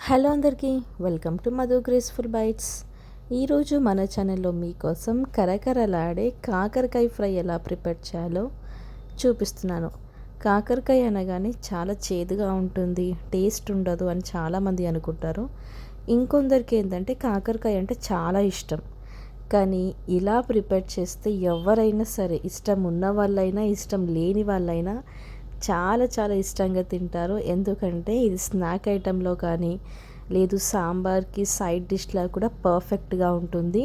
Hello అందరికీ, welcome to Madhu graceful bytes. ఈరోజు మన ఛానల్లో మీకోసం కరకరలాడే కాకరకాయ ఫ్రై ఎలా ప్రిపేర్ చేయాలో చూపిస్తున్నాను. కాకరకాయ అనగానే చాలా చేదుగా ఉంటుంది, టేస్ట్ ఉండదు అని చాలామంది అనుకుంటారు. ఇంకొందరికి ఏంటంటే కాకరకాయ అంటే చాలా ఇష్టం. కానీ ఇలా ప్రిపేర్ చేస్తే ఎవరైనా సరే, ఇష్టం ఉన్న వాళ్ళైనా ఇష్టం లేని వాళ్ళైనా చాలా చాలా ఇష్టంగా తింటారు. ఎందుకంటే ఇది స్నాక్ ఐటెంలో కానీ లేదు సాంబార్కి సైడ్ డిష్లా కూడా పర్ఫెక్ట్గా ఉంటుంది.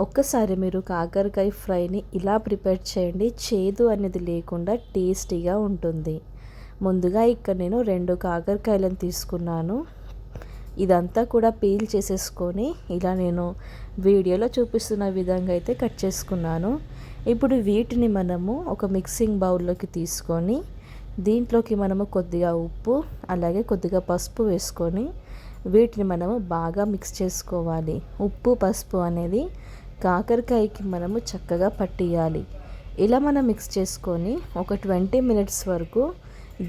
ఒక్కసారి మీరు కాకరకాయ ఫ్రైని ఇలా ప్రిపేర్ చేయండి, చేదు అనేది లేకుండా టేస్టీగా ఉంటుంది. ముందుగా ఇక్కడ నేను 2 కాకరకాయలను తీసుకున్నాను. ఇదంతా కూడా పీల్ చేసేసుకొని ఇలా నేను వీడియోలో చూపిస్తున్న విధంగా అయితే కట్ చేసుకున్నాను. ఇప్పుడు వీటిని మనము ఒక మిక్సింగ్ బౌల్లోకి తీసుకొని దీంట్లోకి మనము కొద్దిగా ఉప్పు అలాగే కొద్దిగా పసుపు వేసుకొని వీటిని మనము బాగా మిక్స్ చేసుకోవాలి. ఉప్పు పసుపు అనేది కాకరకాయకి మనము చక్కగా పట్టియాలి. ఇలా మనం మిక్స్ చేసుకొని ఒక 20 మినిట్స్ వరకు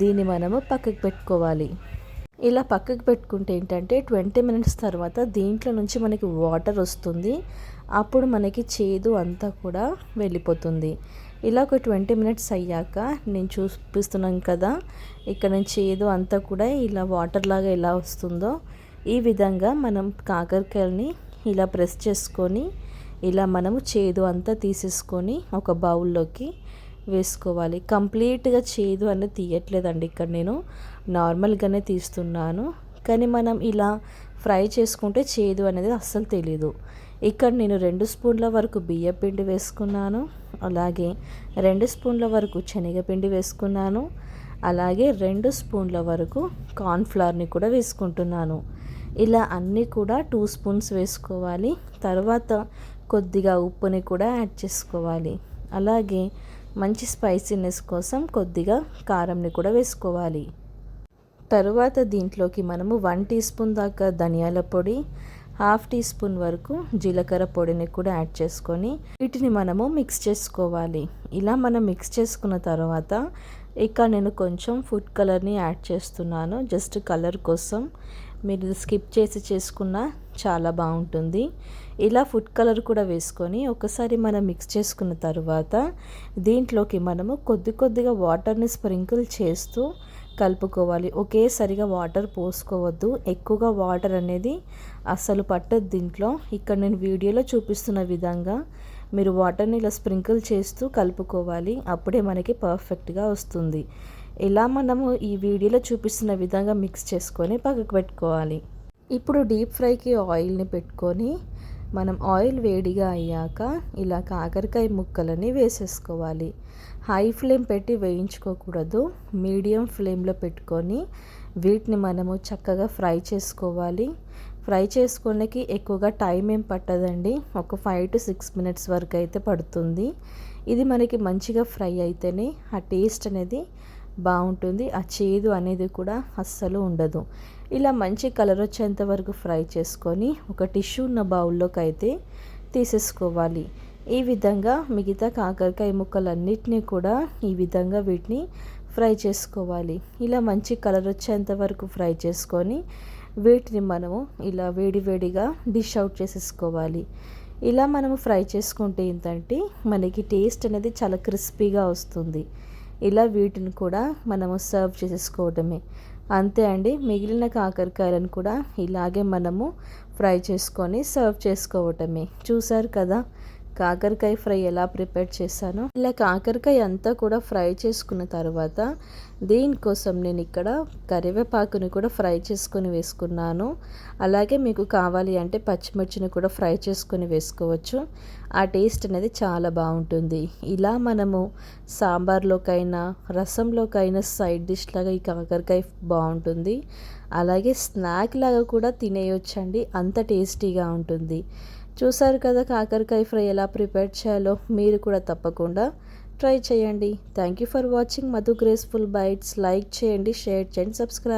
దీన్ని మనము పక్కకు పెట్టుకోవాలి. ఇలా పక్కకు పెట్టుకుంటే ఏంటంటే 20 మినిట్స్ తర్వాత దీంట్లో నుంచి మనకి వాటర్ వస్తుంది. అప్పుడు మనకి చేదు అంతా కూడా వెళ్ళిపోతుంది. ఇలా ఒక 20 మినిట్స్ అయ్యాక నేను చూపిస్తున్నాను కదా, ఇక్కడ నుంచి చేదు అంతా కూడా ఇలా వాటర్ లాగా ఎలా వస్తుందో ఈ విధంగా మనం కాకరకాయలని ఇలా ప్రెస్ చేసుకొని ఇలా మనము చేదు అంతా తీసేసుకొని ఒక బౌల్లోకి వేసుకోవాలి. కంప్లీట్గా చేదు అనేది తీయట్లేదండి, ఇక్కడ నేను నార్మల్గానే తీస్తున్నాను. కానీ మనం ఇలా ఫ్రై చేసుకుంటే చేదు అనేది అస్సలు తెలీదు. ఇక్కడ నేను 2 స్పూన్ల వరకు బియ్యపిండి వేసుకున్నాను, అలాగే 2 స్పూన్ల వరకు శనగపిండి వేసుకున్నాను, అలాగే 2 స్పూన్ల వరకు కార్న్ఫ్లవర్ని కూడా వేసుకుంటున్నాను. ఇలా అన్నీ కూడా 2 స్పూన్స్ వేసుకోవాలి. తర్వాత కొద్దిగా ఉప్పుని కూడా యాడ్ చేసుకోవాలి. అలాగే మంచి స్పైసీనెస్ కోసం కొద్దిగా కారంని కూడా వేసుకోవాలి. తరువాత దీంట్లోకి మనము 1 టీ స్పూన్ దాకా ధనియాల పొడి, 1/2 టీ స్పూన్ వరకు జీలకర్ర పొడిని కూడా యాడ్ చేసుకొని వీటిని మనము మిక్స్ చేసుకోవాలి. ఇలా మనం మిక్స్ చేసుకున్న తర్వాత ఇక్కడ నేను కొంచెం ఫుడ్ కలర్ని యాడ్ చేస్తున్నాను, జస్ట్ కలర్ కోసం. మీరు స్కిప్ చేసి చేసుకున్నా చాలా బాగుంటుంది. ఇలా ఫుడ్ కలర్ కూడా వేసుకొని ఒకసారి మనం మిక్స్ చేసుకున్న తర్వాత దీంట్లోకి మనము కొద్దిగా వాటర్ని స్ప్రింకిల్ చేస్తూ కలుపుకోవాలి. ఒకేసారిగా వాటర్ పోసుకోవద్దు, ఎక్కువగా వాటర్ అనేది అస్సలు పట్టదు దీంట్లో. ఇక్కడ నేను వీడియోలో చూపిస్తున్న విధంగా మీరు వాటర్ని ఇలా స్ప్రింకిల్ చేస్తూ కలుపుకోవాలి, అప్పుడే మనకి పర్ఫెక్ట్గా వస్తుంది. ఇలా మనము ఈ వీడియోలో చూపిస్తున్న విధంగా మిక్స్ చేసుకొని పక్కకు పెట్టుకోవాలి. ఇప్పుడు డీప్ ఫ్రైకి ఆయిల్ని పెట్టుకొని మనం ఆయిల్ వేడిగా అయ్యాక ఇలా కాకరకాయ ముక్కలని వేసేసుకోవాలి. హై ఫ్లేమ్ పెట్టి వేయించుకోకూడదు, మీడియం ఫ్లేమ్లో పెట్టుకొని వీటిని మనము చక్కగా ఫ్రై చేసుకోవాలి. ఫ్రై చేసుకోవడానికి ఎక్కువగా టైం ఏం పట్టదండి, ఒక 5 to 6 మినిట్స్ వరకు అయితే పడుతుంది. ఇది మనకి మంచిగా ఫ్రై అయితేనే ఆ టేస్ట్ అనేది బాగుంటుంది, ఆ చేదు అనేది కూడా అస్సలు ఉండదు. ఇలా మంచి కలర్ వచ్చేంత వరకు ఫ్రై చేసుకొని ఒక టిష్యూ ఉన్న బౌల్లోకి అయితే తీసేసుకోవాలి. ఈ విధంగా మిగతా కాకరకాయ ముక్కలన్నిటినీ కూడా ఈ విధంగా వీటిని ఫ్రై చేసుకోవాలి. ఇలా మంచి కలర్ వచ్చేంత వరకు ఫ్రై చేసుకొని వీటిని మనము ఇలా వేడివేడిగా డిష్ అవుట్ చేసేసుకోవాలి. ఇలా మనము ఫ్రై చేసుకుంటే ఏంటంటే మనకి టేస్ట్ అనేది చాలా క్రిస్పీగా వస్తుంది. ఇలా వీటిని కూడా మనము సర్వ్ చేసేసుకోవడమే. అంతే అండి, మిగిలిన కాకరకాయలను కూడా ఇలాగే మనము ఫ్రై చేసుకొని సర్వ్ చేసుకోవటమే. చూసారు కదా కాకరకాయ ఫ్రై ఎలా ప్రిపేర్ చేశానో. ఇలా కాకరకాయ అంతా కూడా ఫ్రై చేసుకున్న తర్వాత దీనికోసం నేను ఇక్కడ కరివేపాకుని కూడా ఫ్రై చేసుకొని వేసుకున్నాను. అలాగే మీకు కావాలి అంటే పచ్చిమిర్చిని కూడా ఫ్రై చేసుకొని వేసుకోవచ్చు. ఆ టేస్ట్ అనేది చాలా బాగుంటుంది. ఇలా మనము సాంబార్లోకైనా రసంలోకైనా సైడ్ డిష్ లాగా ఈ కాకరకాయ బాగుంటుంది. అలాగే స్నాక్ లాగా కూడా తినేయొచ్చండి, అంత టేస్టీగా ఉంటుంది. చూసారు కదా కాకరకాయ ఫ్రై ఎలా ప్రిపేర్ చేయాలో. మీరు కూడా తప్పకుండా ట్రై చేయండి. Thank you for watching Madhu graceful bytes. Like చేయండి, షేర్ చేయండి, సబ్స్క్రైబ్.